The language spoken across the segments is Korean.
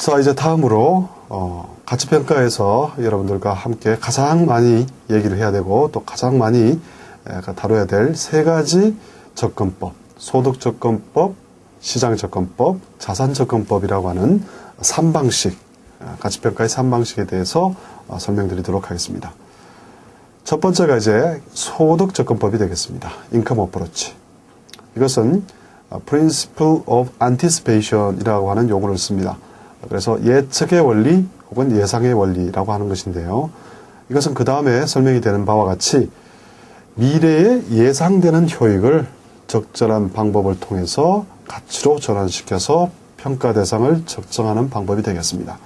자, 이제 다음으로 가치평가에서 여러분들과 함께 가장 많이 얘기를 해야 되고 또 가장 많이 다뤄야 될 세 가지 접근법, 소득접근법, 시장접근법, 자산접근법이라고 하는 3방식, 가치평가의 3방식에 대해서 설명드리도록 하겠습니다. 첫 번째가 이제 소득접근법이 되겠습니다. 인컴 어프로치. 이것은 Principle of Anticipation이라고 하는 용어를 씁니다. 그래서 예측의 원리 혹은 예상의 원리라고 하는 것인데요. 이것은 그 다음에 설명이 되는 바와 같이 미래에 예상되는 효익을 적절한 방법을 통해서 가치로 전환시켜서 평가 대상을 적정하는 방법이 되겠습니다.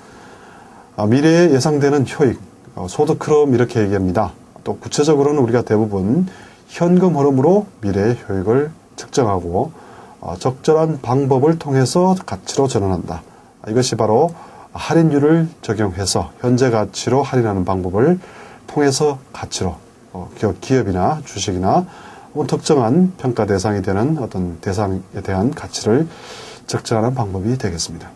미래에 예상되는 효익, 소득 흐름 이렇게 얘기합니다. 또 구체적으로는 우리가 대부분 현금 흐름으로 미래의 효익을 측정하고 적절한 방법을 통해서 가치로 전환한다. 이것이 바로 할인율을 적용해서 현재 가치로 할인하는 방법을 통해서 가치로 기업이나 주식이나 혹은 특정한 평가 대상이 되는 어떤 대상에 대한 가치를 적정하는 방법이 되겠습니다.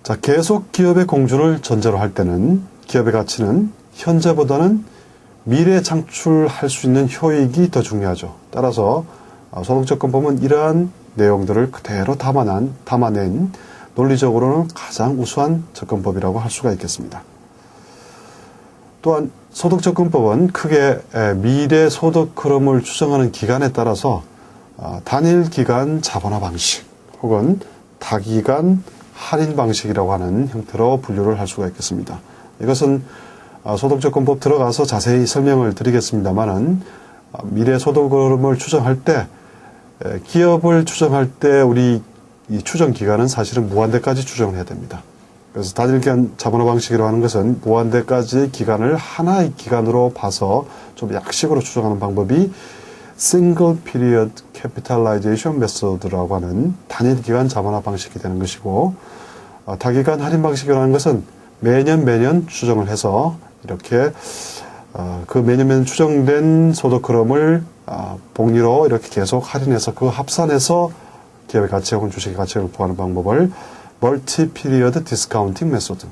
자, 계속 기업의 공존을 전제로 할 때는 기업의 가치는 현재보다는 미래에 창출할 수 있는 효익이 더 중요하죠. 따라서 소득접근법은 이러한 내용들을 그대로 담아낸 논리적으로는 가장 우수한 접근법이라고 할 수가 있겠습니다. 또한 소득접근법은 크게 미래 소득 흐름을 추정하는 기간에 따라서 단일 기간 자본화 방식 혹은 다기간 할인 방식이라고 하는 형태로 분류를 할 수가 있겠습니다. 이것은 소득접근법 들어가서 자세히 설명을 드리겠습니다만은 미래 소득 흐름을 추정할 때 기업을 추정할 때 우리 이 추정 기간은 사실은 무한대까지 추정을 해야 됩니다. 그래서 단일기간 자본화 방식이라고 하는 것은 무한대까지의 기간을 하나의 기간으로 봐서 좀 약식으로 추정하는 방법이 Single Period Capitalization Method라고 하는 단일기간 자본화 방식이 되는 것이고 다기간 할인 방식이라고 하는 것은 매년 추정을 해서 이렇게 그 매년 추정된 소득 흐름을 복리로 이렇게 계속 할인해서 그 합산해서 기업의 가치 혹은 주식의 가치를 구하는 방법을 Multi-Period Discounting Method,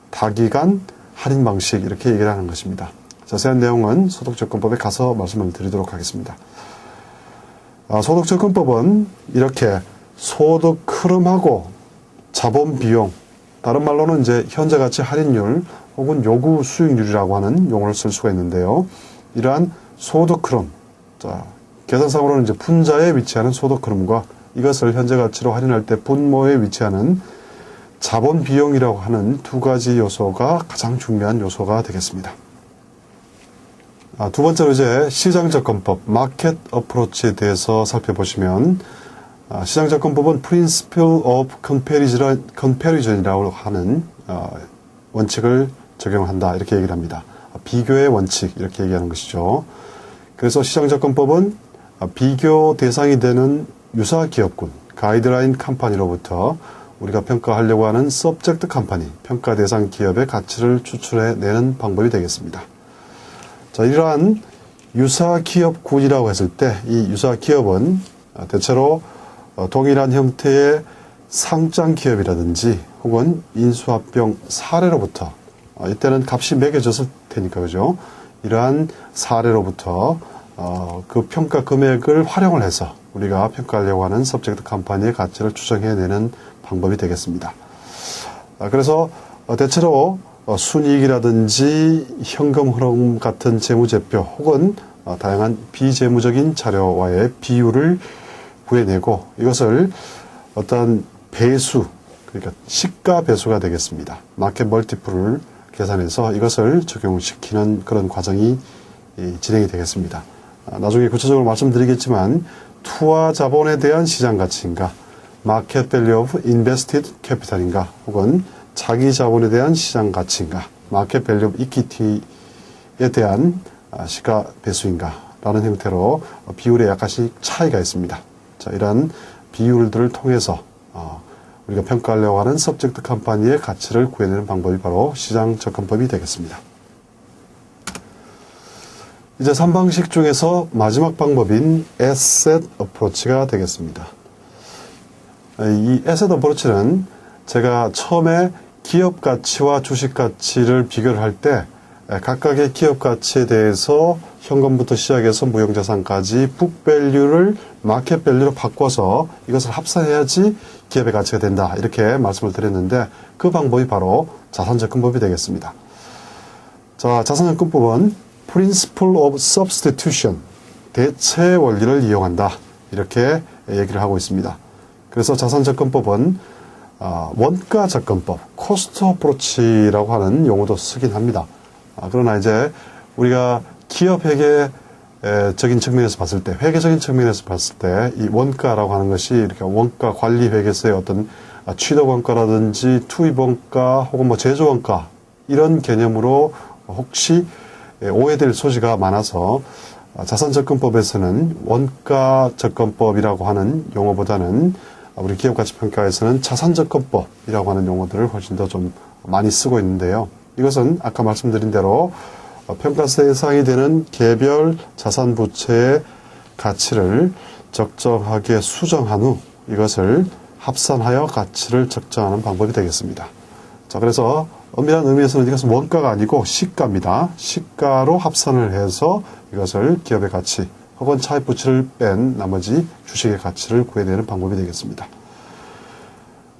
다기간 할인 방식 이렇게 얘기를 하는 것입니다. 자세한 내용은 소득접근법에 가서 말씀을 드리도록 하겠습니다. 소득접근법은 이렇게 소득 흐름하고 자본 비용, 다른 말로는 이제 현재 가치 할인율 혹은 요구 수익률이라고 하는 용어를 쓸 수가 있는데요. 이러한 소득 흐름, 자, 계산상으로는 이제 분자에 위치하는 소득 흐름과 이것을 현재 가치로 할인할 때 분모에 위치하는 자본 비용이라고 하는 두 가지 요소가 가장 중요한 요소가 되겠습니다. 두 번째로 이제 시장접근법, 마켓 어프로치에 대해서 살펴보시면 시장접근법은 Principle of Comparison이라고 하는 원칙을 적용한다 이렇게 얘기를 합니다. 비교의 원칙 이렇게 얘기하는 것이죠. 그래서 시장접근법은 비교 대상이 되는 유사 기업군, 가이드라인 컴퍼니로부터 우리가 평가하려고 하는 서브젝트 컴퍼니, 평가 대상 기업의 가치를 추출해내는 방법이 되겠습니다. 자, 이러한 유사 기업군이라고 했을 때 이 유사 기업은 대체로 동일한 형태의 상장 기업이라든지 혹은 인수합병 사례로부터 이때는 값이 매겨졌을 테니까 그죠? 이러한 사례로부터 그 평가 금액을 활용을 해서 우리가 평가하려고 하는 서브젝트 컴퍼니의 가치를 추정해내는 방법이 되겠습니다. 그래서 대체로 순이익이라든지 현금 흐름 같은 재무제표 혹은 다양한 비재무적인 자료와의 비율을 구해내고 이것을 어떤 배수, 그러니까 시가 배수가 되겠습니다. 마켓 멀티플을 계산해서 이것을 적용시키는 그런 과정이 진행이 되겠습니다. 나중에 구체적으로 말씀드리겠지만 투하 자본에 대한 시장 가치인가, 마켓 밸류 오브 인베스티드 캐피탈인가, 혹은 자기 자본에 대한 시장 가치인가, 마켓 밸류 오브 이퀴티에 대한 시가 배수인가 라는 형태로 비율에 약간씩 차이가 있습니다. 자, 이러한 비율들을 통해서 우리가 평가하려고 하는 서브젝트 컴퍼니의 가치를 구해내는 방법이 바로 시장 접근법이 되겠습니다. 이제 3방식 중에서 마지막 방법인 Asset Approach가 되겠습니다. 이 Asset Approach는 제가 처음에 기업 가치와 주식 가치를 비교를 할 때 각각의 기업 가치에 대해서 현금부터 시작해서 무형자산까지 북밸류를 마켓밸류로 바꿔서 이것을 합산해야지 기업의 가치가 된다. 이렇게 말씀을 드렸는데 그 방법이 바로 자산접근법이 되겠습니다. 자, 자산접근법은 Principle of Substitution, 대체 원리를 이용한다. 이렇게 얘기를 하고 있습니다. 그래서 자산접근법은 원가 접근법, 코스트 어프로치라고 하는 용어도 쓰긴 합니다. 그러나 이제 우리가 기업 회계적인 측면에서 봤을 때, 회계적인 측면에서 봤을 때 이 원가라고 하는 것이 이렇게 원가 관리 회계서의 어떤 취득 원가라든지 투입 원가 혹은 뭐 제조 원가 이런 개념으로 혹시 오해될 소지가 많아서 자산접근법에서는 원가 접근법이라고 하는 용어보다는 우리 기업가치평가에서는 자산접근법이라고 하는 용어들을 훨씬 더 좀 많이 쓰고 있는데요. 이것은 아까 말씀드린 대로 평가세 대상이 되는 개별 자산 부채의 가치를 적정하게 수정한 후 이것을 합산하여 가치를 적정하는 방법이 되겠습니다. 자, 그래서 엄밀한 의미에서는 이것은 원가가 아니고 시가입니다. 시가로 합산을 해서 이것을 기업의 가치 혹은 차입 부채를 뺀 나머지 주식의 가치를 구해내는 방법이 되겠습니다.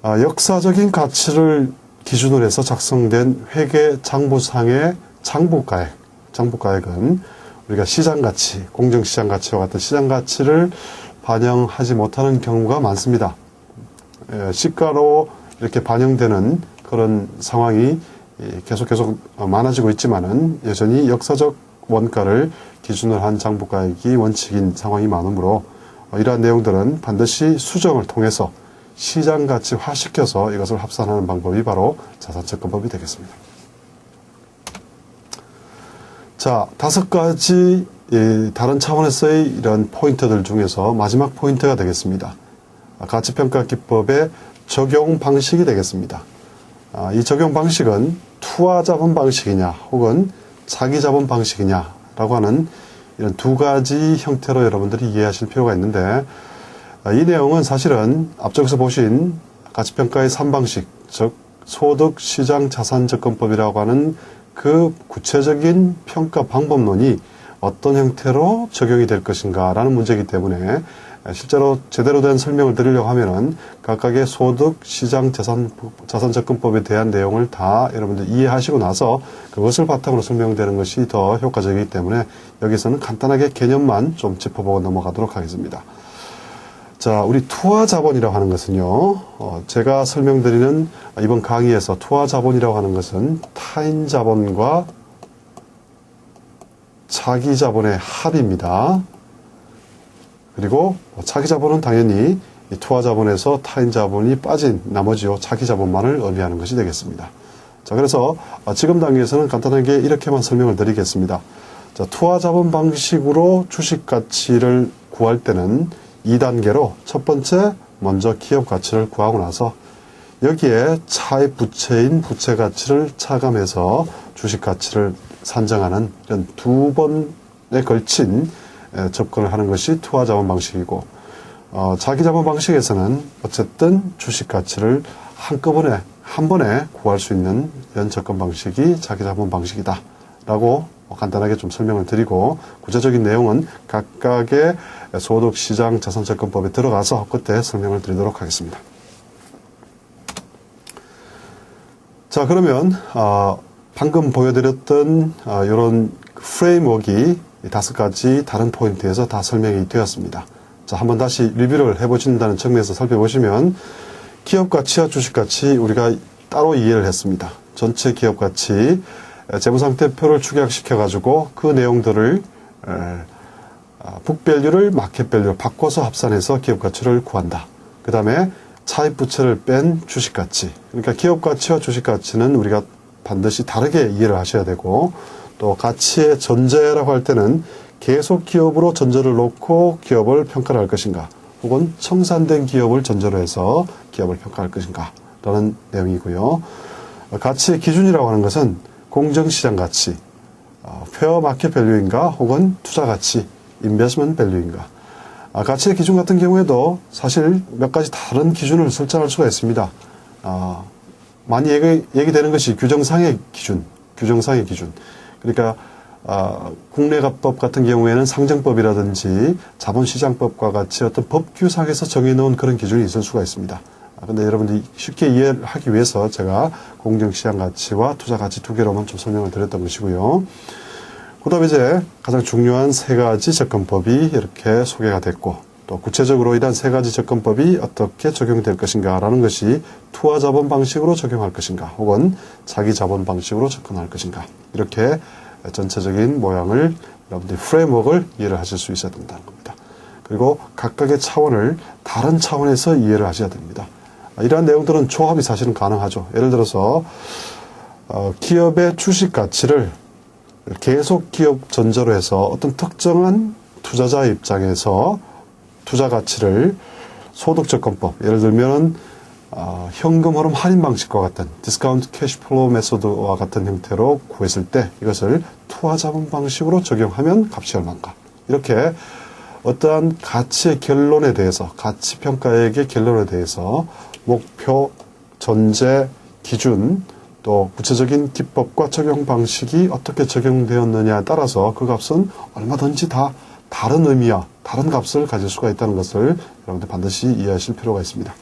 역사적인 가치를 기준으로 해서 작성된 회계 장부상의 장부가액은 우리가 시장가치, 공정시장가치와 같은 시장가치를 반영하지 못하는 경우가 많습니다. 시가로 이렇게 반영되는 그런 상황이 계속 많아지고 있지만은 여전히 역사적 원가를 기준으로 한 장부가액이 원칙인 상황이 많으므로 이러한 내용들은 반드시 수정을 통해서 시장가치화 시켜서 이것을 합산하는 방법이 바로 자산접근법이 되겠습니다. 자, 5가지 다른 차원에서의 이런 포인트들 중에서 마지막 포인트가 되겠습니다. 가치평가 기법의 적용 방식이 되겠습니다. 이 적용 방식은 투하자본 방식이냐 혹은 차기자본 방식이냐라고 하는 이런 두 가지 형태로 여러분들이 이해하실 필요가 있는데 이 내용은 사실은 앞쪽에서 보신 가치평가의 3방식, 즉 소득시장자산접근법이라고 하는 그 구체적인 평가 방법론이 어떤 형태로 적용이 될 것인가라는 문제이기 때문에 실제로 제대로 된 설명을 드리려고 하면은 각각의 소득, 시장, 자산접근법에 대한 내용을 다 여러분들 이해하시고 나서 그것을 바탕으로 설명되는 것이 더 효과적이기 때문에 여기서는 간단하게 개념만 좀 짚어보고 넘어가도록 하겠습니다. 자, 우리 투하자본이라고 하는 것은요, 제가 설명드리는 이번 강의에서 투하자본이라고 하는 것은 타인자본과 차기자본의 합입니다. 그리고 차기자본은 당연히 투하자본에서 타인자본이 빠진 나머지요 차기자본만을 의미하는 것이 되겠습니다. 자, 그래서 지금 단계에서는 간단하게 이렇게만 설명을 드리겠습니다. 자, 투하자본 방식으로 주식가치를 구할 때는 2단계로 첫 번째 먼저 기업가치를 구하고 나서 여기에 차입 부채인 부채가치를 차감해서 주식가치를 산정하는 이런 두 번에 걸친 접근을 하는 것이 투하자본 방식이고 차기자본 방식에서는 어쨌든 주식가치를 한꺼번에 한 번에 구할 수 있는 이런 접근 방식이 차기자본 방식이다 라고 간단하게 좀 설명을 드리고 구체적인 내용은 각각의 소득시장 자산접근법에 들어가서 그때 설명을 드리도록 하겠습니다. 자, 그러면 방금 보여드렸던 이런 프레임워크가 5가지 다른 포인트에서 다 설명이 되었습니다. 자, 한번 다시 리뷰를 해보신다는 측면에서 살펴보시면 기업가치와 주식가치 우리가 따로 이해를 했습니다. 전체 기업가치 재무상태표를 축약시켜가지고 그 내용들을 북밸류를 마켓밸류로 바꿔서 합산해서 기업가치를 구한다. 그 다음에 차입부채를 뺀 주식가치. 그러니까 기업가치와 주식가치는 우리가 반드시 다르게 이해를 하셔야 되고 또 가치의 전제라고 할 때는 계속 기업으로 전제를 놓고 기업을 평가를 할 것인가 혹은 청산된 기업을 전제로 해서 기업을 평가할 것인가 라는 내용이고요. 가치의 기준이라고 하는 것은 공정시장 가치, 페어 마켓 밸류인가 혹은 투자 가치, 인베스트먼트 밸류인가. 가치의 기준 같은 경우에도 사실 몇 가지 다른 기준을 설정할 수가 있습니다. 많이 얘기되는 것이 규정상의 기준. 그러니까 국내가법 같은 경우에는 상정법이라든지 자본시장법과 같이 어떤 법규상에서 정해놓은 그런 기준이 있을 수가 있습니다. 근데 여러분들이 쉽게 이해를 하기 위해서 제가 공정시장 가치와 투자 가치 두 개로만 좀 설명을 드렸던 것이고요. 그 다음에 이제 가장 중요한 세 가지 접근법이 이렇게 소개가 됐고, 또 구체적으로 이러한 세 가지 접근법이 어떻게 적용될 것인가라는 것이 투하 자본 방식으로 적용할 것인가, 혹은 자기 자본 방식으로 접근할 것인가, 이렇게 전체적인 모양을 여러분들이 프레임워크를 이해를 하실 수 있어야 된다는 겁니다. 그리고 각각의 차원을 다른 차원에서 이해를 하셔야 됩니다. 이러한 내용들은 조합이 사실은 가능하죠. 예를 들어서 기업의 주식 가치를 계속 기업 전제로 해서 어떤 특정한 투자자의 입장에서 투자 가치를 소득접근법, 예를 들면 현금 흐름 할인 방식과 같은 디스카운트 캐시플로우 메소드와 같은 형태로 구했을 때 이것을 투하 자본 방식으로 적용하면 값이 얼마인가, 이렇게 어떠한 가치의 결론에 대해서, 가치 평가의 결론에 대해서 목표, 전제, 기준, 또 구체적인 기법과 적용 방식이 어떻게 적용되었느냐에 따라서 그 값은 얼마든지 다 다른 의미와 다른 값을 가질 수가 있다는 것을 여러분들 반드시 이해하실 필요가 있습니다.